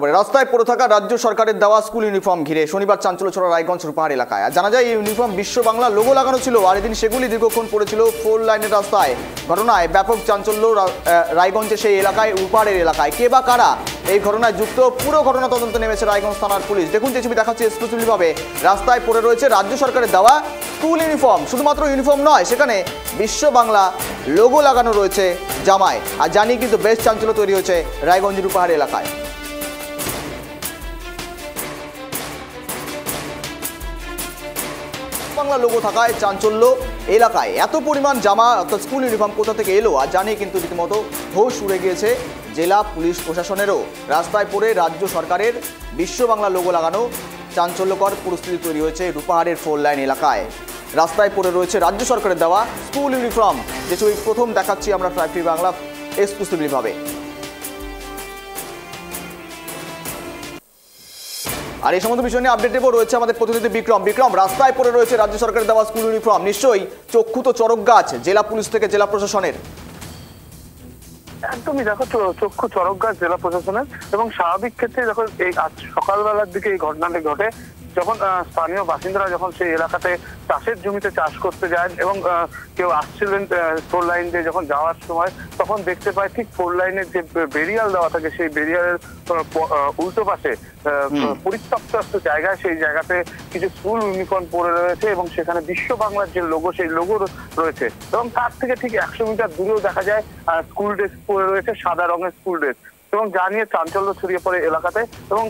রাস্তায় পড়ে থাকা রাজ্য সরকারের দেওয়া স্কুল ইউনিফর্ম ঘিরে শনিবার চাঞ্চল্য ছড়া রায়গঞ্জ রূপাহার এলাকায়। আর জানা যায় এই ইউনিফর্ম বিশ্ব বাংলা লোগো লাগানো ছিল, আর এদিন সেগুলি দীর্ঘক্ষণ পড়েছিল 4 লাইনের রাস্তায়। ঘটনায় ব্যাপক চাঞ্চল্য রায়গঞ্জের সেই এলাকায়, রূপাহারের এলাকায়। কে বা কারা এই ঘটনায় যুক্ত, পুরো ঘটনা তদন্ত নেমেছে রায়গঞ্জ থানার পুলিশ। দেখুন যে ছবি দেখাচ্ছে এক্সক্লুসিভভাবে। রাস্তায় পড়ে রয়েছে রাজ্য সরকারের দেওয়া স্কুল ইউনিফর্ম। শুধুমাত্র ইউনিফর্ম নয়, সেখানে বিশ্ব বাংলা লোগো লাগানো রয়েছে জামায়। আর জানিয়ে কিন্তু বেশ চাঞ্চল্য তৈরি হয়েছে রায়গঞ্জ রূপাহার এলাকায়। বাংলা লোগো থাকায় চাঞ্চল্য এলাকায়। এত পরিমাণ জামা অর্থাৎ স্কুল ইউনিফর্ম কোথা থেকে এলো আর জানিয়ে কিন্তু রীতিমতো হোশ উড়ে গিয়েছে জেলা পুলিশ প্রশাসনেরও। রাস্তায় পড়ে রাজ্য সরকারের বিশ্ব বাংলা লোগো লাগানো চাঞ্চল্যকর পরিস্থিতি তৈরি হয়েছে রূপাহারের 4 লাইন এলাকায়। রাস্তায় পড়ে রয়েছে রাজ্য সরকারের দেওয়া স্কুল ইউনিফর্ম, যে ছবি প্রথম দেখাচ্ছি আমরা ট্রাইব টিভি বাংলা এক্সক্লুসিভভাবে। আর এই সমস্ত বিষয় নিয়ে আপডেট দেবো, রয়েছে আমাদের প্রতিনিধি বিক্রম। রাস্তায় পড়ে রয়েছে রাজ্য সরকারের দেওয়া স্কুল ইউনিফর্ম, নিশ্চয়ই চক্ষু তো চরক গাছ জেলা পুলিশ থেকে, জেলা প্রশাসনের। একদমই দেখো, চক্ষু চরক গাছ জেলা প্রশাসনের। এবং স্বাভাবিক ক্ষেত্রে যখন এই আজ সকালবেলার দিকে এই ঘটনাটি ঘটে, যখন স্থানীয় বাসিন্দারা যখন সেই এলাকাতে চাষের জমিতে চাষ করতে যায় এবং কেউ আসছিলেন 4 লাইন দিয়ে যখন যাওয়ার সময়, তখন দেখতে পায় ঠিক 4 লাইনের যে বেরিয়াল দেওয়া থাকে সেই বেরিয়ালের উল্টো পাশে পরিত্যক্ত একটা জায়গায়, সেই জায়গাতে কিছু স্কুল ইউনিফর্ম পরে রয়েছে এবং সেখানে বিশ্ব বাংলার যে লোগো সেই লোগো রয়েছে। এবং তার থেকে ঠিক 100 মিটার দূরেও দেখা যায় স্কুল ড্রেস পরে রয়েছে, সাদা রঙের স্কুল ড্রেস। এবং যা নিয়ে চাঞ্চল্য ছড়িয়ে পড়ে এলাকাতে। এবং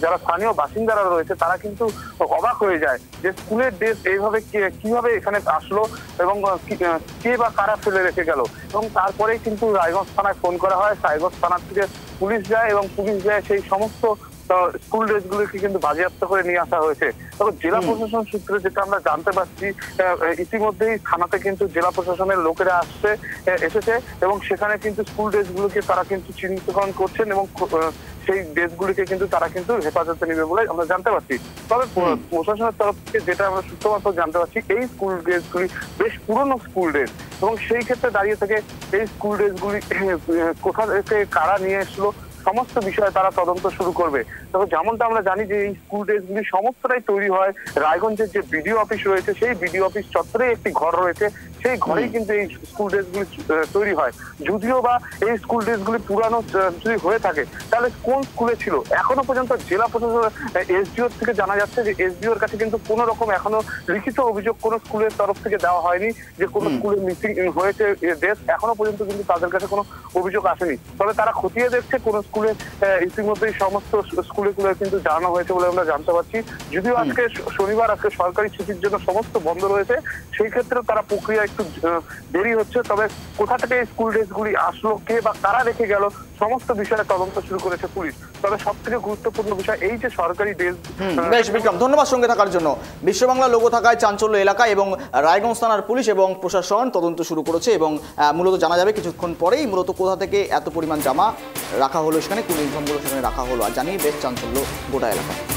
যারা স্থানীয় বাসিন্দারা রয়েছে তারা কিন্তু অবাক হয়ে যায় যে স্কুলের ড্রেস এইভাবে কিভাবে এখানে আসলো এবং কে বা কারা ফেলে রেখে গেল। এবং তারপরেই কিন্তু রায়গঞ্জ থানায় ফোন করা হয়, রায়গঞ্জ থানার থেকে পুলিশ যায় এবং পুলিশ যায় সেই সমস্ত স্কুল ড্রেসগুলোকে কিন্তু বাজেয়াপ্ত করে নিয়ে আসা হয়েছে। তবে জেলা প্রশাসন সূত্রে যেটা আমরা জানতে পারছি, ইতিমধ্যেই থানাতে কিন্তু জেলা প্রশাসনের লোকেরা এসেছে এবং সেখানে কিন্তু স্কুল ড্রেসগুলোকে তারা কিন্তু চিহ্নিতকরণ করছেন এবং সেই ড্রেসগুলিকে কিন্তু তারা কিন্তু হেফাজতে নেবে বলে আমরা জানতে পারছি। তবে প্রশাসনের তরফ থেকে যেটা আমরা সূত্রমাত্র জানতে পারছি, এই স্কুল ড্রেসগুলি বেশ পুরনো স্কুল ড্রেস এবং সেই ক্ষেত্রে দাঁড়িয়ে থেকে এই স্কুল ড্রেসগুলি কোথা থেকে কারা নিয়ে এসলো সমস্ত বিষয়ে তারা তদন্ত শুরু করবে। তবে যেমনটা আমরা জানি যে এই স্কুল ড্রেসগুলি সমস্তটাই তৈরি হয় রায়গঞ্জের যে বিডিও অফিস রয়েছে, সেই বিডিও অফিস চত্বরেই একটি ঘর রয়েছে, সেই ঘরেই কিন্তু এই স্কুল ড্রেসগুলি তৈরি হয়। যদিও বা এই স্কুল ড্রেসগুলি পুরানো যদি হয়ে থাকে, তাহলে কোন স্কুলে ছিল এখনো পর্যন্ত জেলা প্রশাসন এসডিওর থেকে জানা যাচ্ছে যে এসডিওর কাছে কিন্তু কোনো রকম এখনো লিখিত অভিযোগ কোনো স্কুলের তরফ থেকে দেওয়া হয়নি যে কোনো স্কুলে মিসিং হয়েছে ড্রেস। এখনো পর্যন্ত কিন্তু তাদের কাছে কোনো অভিযোগ আসেনি। তবে তারা খতিয়ে দেখছে কোনো স্কুলে ইতিমধ্যেই সমস্ত স্কুলে কিন্তু জানানো হয়েছে বলে আমরা জানতে পারছি। যদিও আজকে শনিবার, আজকে সরকারি ছুটির জন্য সমস্ত বন্ধ রয়েছে, সেই ক্ষেত্রে তারা প্রক্রিয়া একটু দেরি হচ্ছে। তবে কোথা থেকে এই স্কুল ড্রেসগুলি আসলো, কে বা কারা রেখে গেল, সমস্ত বিষয়ে তদন্ত শুরু করেছে পুলিশ। তবে সব থেকে গুরুত্বপূর্ণ বিষয় এই যে সরকারি ড্রেস। বেশ বিক্রম, ধন্যবাদ সঙ্গে থাকার জন্য। বিশ্ব বাংলা লোগো থাকায় চাঞ্চল্য এলাকায় এবং রায়গঞ্জ থানার পুলিশ এবং প্রশাসন তদন্ত শুরু করেছে এবং মূলত জানা যাবে কিছুক্ষণ পরেই মূলত কোথা থেকে এত পরিমাণ জামা রাখা হলো, সেখানে কোন ইউনিফর্মগুলো সেখানে রাখা হলো। আর জানিয়ে বেশ চাঞ্চল্য গোটা এলাকায়।